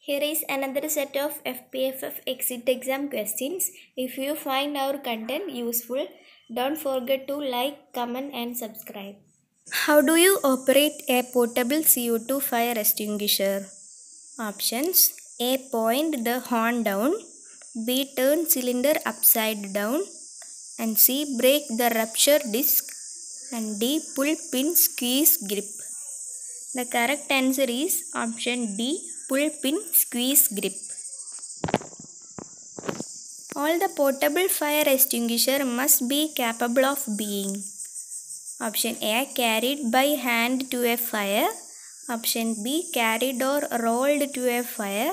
Here is another set of FPFF exit exam questions. If you find our content useful, don't forget to like, comment and subscribe. How do you operate a portable CO2 fire extinguisher? Options: A. Point the horn down, B. Turn cylinder upside down, and C. Break the rupture disc, and D. Pull pin squeeze grip. The correct answer is option D. Pull pin squeeze grip. All the portable fire extinguisher must be capable of being: option A. Carried by hand to a fire, option B. Carried or rolled to a fire,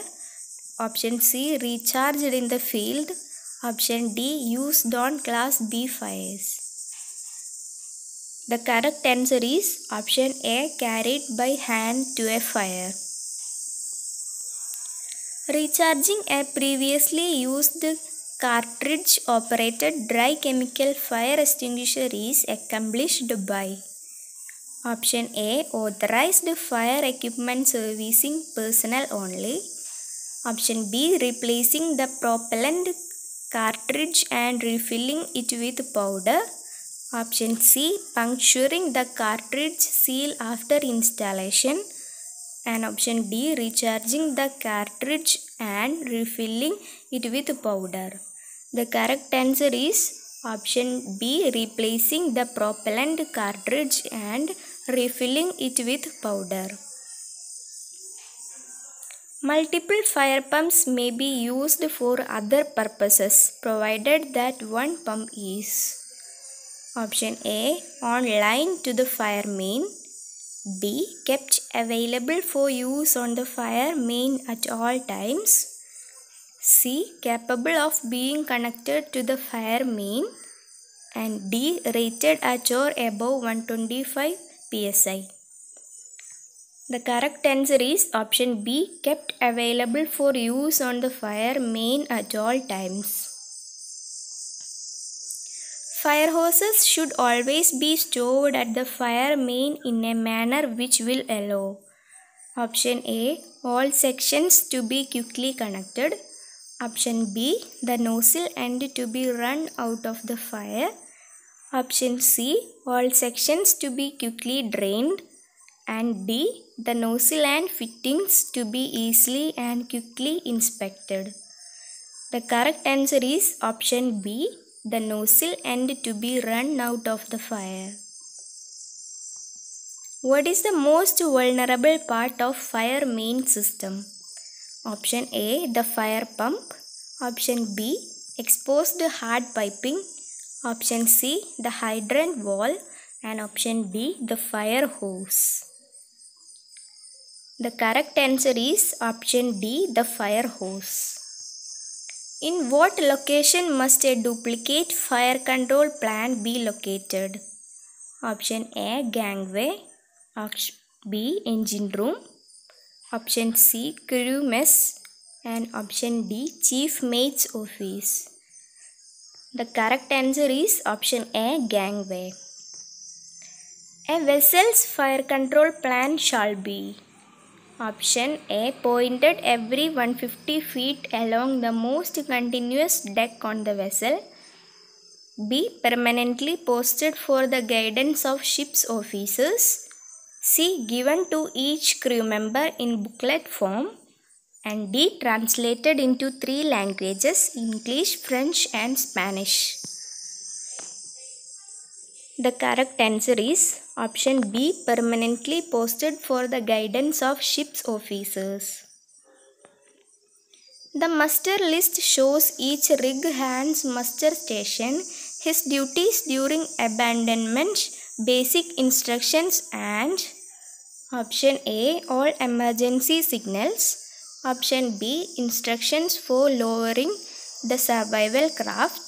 option C. Recharged in the field, option D. Used on class B fires. The correct answer is option A. Carried by hand to a fire. Recharging a previously used cartridge operated dry chemical fire extinguisher is accomplished by: option A. Authorized fire equipment servicing personnel only, option B. Replacing the propellant cartridge and refilling it with powder, option C. Puncturing the cartridge seal after installation, and option D. Recharging the cartridge and refilling it with powder. The correct answer is option B. Replacing the propellant cartridge and refilling it with powder. Multiple fire pumps may be used for other purposes provided that one pump is: option A. On line to the fire main, B. Kept available for use on the fire main at all times, C. Capable of being connected to the fire main, and D. Rated at or above 125 psi. The correct answer is option B. Kept available for use on the fire main at all times. Fire hoses should always be stored at the fire main in a manner which will allow: option A. All sections to be quickly connected, option B. The nozzle end to be run out of the fire, option C. All sections to be quickly drained, and D. The nozzle and fittings to be easily and quickly inspected. The correct answer is option B. The nozzle end to be run out of the fire. What is the most vulnerable part of fire main system? Option A. The fire pump, option B. Exposed hard piping, option C. The hydrant wall, and option D. The fire hose. The correct answer is option D. The fire hose. In what location must a duplicate fire control plant be located? Option A. Gangway, option B. Engine room, option C. Crew mess, and option D. Chief mate's office. The correct answer is option A. Gangway. A vessel's fire control plan shall be: option A. Pointed every 150 feet along the most continuous deck on the vessel, B. Permanently posted for the guidance of ship's officers, C. Given to each crew member in booklet form, and D. Translated into 3 languages: English, French and Spanish. The correct answer is option B. Permanently posted for the guidance of ship's officers. The muster list shows each rig hand's muster station, his duties during abandonment, basic instructions, and option A. All emergency signals, option B. Instructions for lowering the survival craft,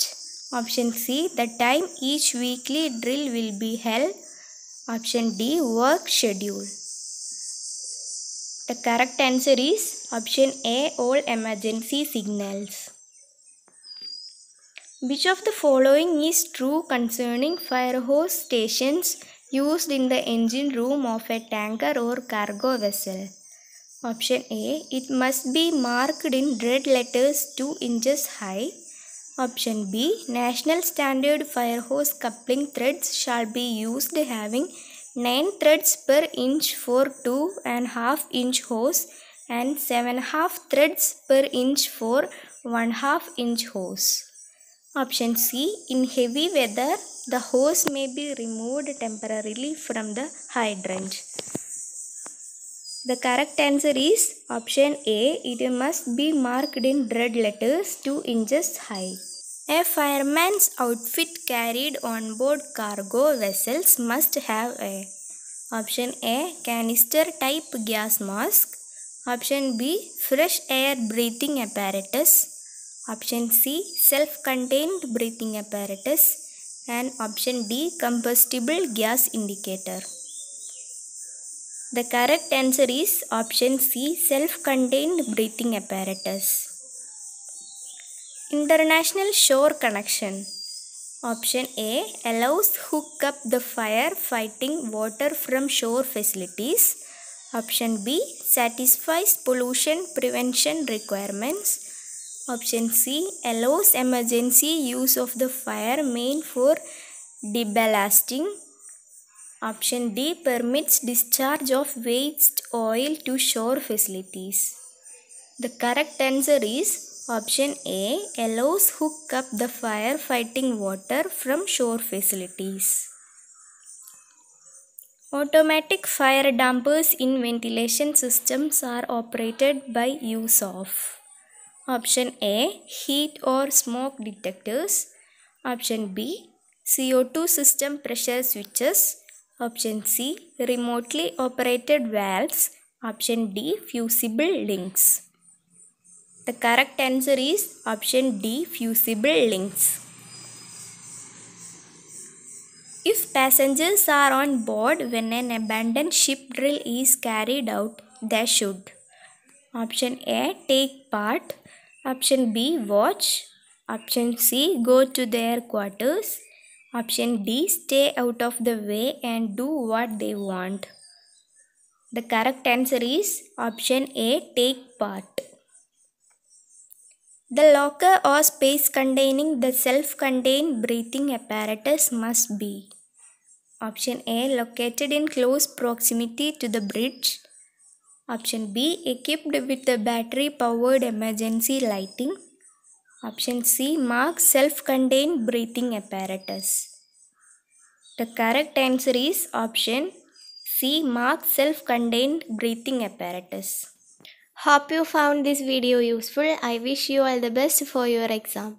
option C. The time each weekly drill will be held, option D. Work schedule. The correct answer is option A. All emergency signals. Which of the following is true concerning fire hose stations used in the engine room of a tanker or cargo vessel? Option A. It must be marked in red letters 2 inches high. Option B. National standard fire hose coupling threads shall be used having 9 threads per inch for 2.5 inch hose and 7.5 threads per inch for 1.5 inch hose. Option C. In heavy weather, the hose may be removed temporarily from the hydrant. The correct answer is option A. It must be marked in red letters 2 inches high. A fireman's outfit carried on board cargo vessels must have a. Option A. Canister type gas mask. Option B. Fresh air breathing apparatus. Option C. Self-contained breathing apparatus. And option D. Combustible gas indicator. The correct answer is option C. Self-contained breathing apparatus. International shore connection. Option A. Allows hook up the fire fighting water from shore facilities. Option B. Satisfies pollution prevention requirements. Option C. Allows emergency use of the fire main for deballasting. Option D. Permits discharge of waste oil to shore facilities. The correct answer is option A. Allows hook up the fire fighting water from shore facilities. Automatic fire dampers in ventilation systems are operated by use of. Option A. Heat or smoke detectors. Option B. CO2 system pressure switches. Option C. Remotely operated valves. Option D. Fusible links. The correct answer is option D. Fusible links. If passengers are on board when an abandoned ship drill is carried out, they should. Option A. Take part. Option B. Watch. Option C. Go to their quarters. Option D. Stay out of the way and do what they want. The correct answer is option A. Take part. The locker or space containing the self-contained breathing apparatus must be. Option A. Located in close proximity to the bridge. Option B. Equipped with the battery-powered emergency lighting. Option C. Marked self-contained breathing apparatus. The correct answer is option C. Marked self-contained breathing apparatus. Hope you found this video useful. I wish you all the best for your exam.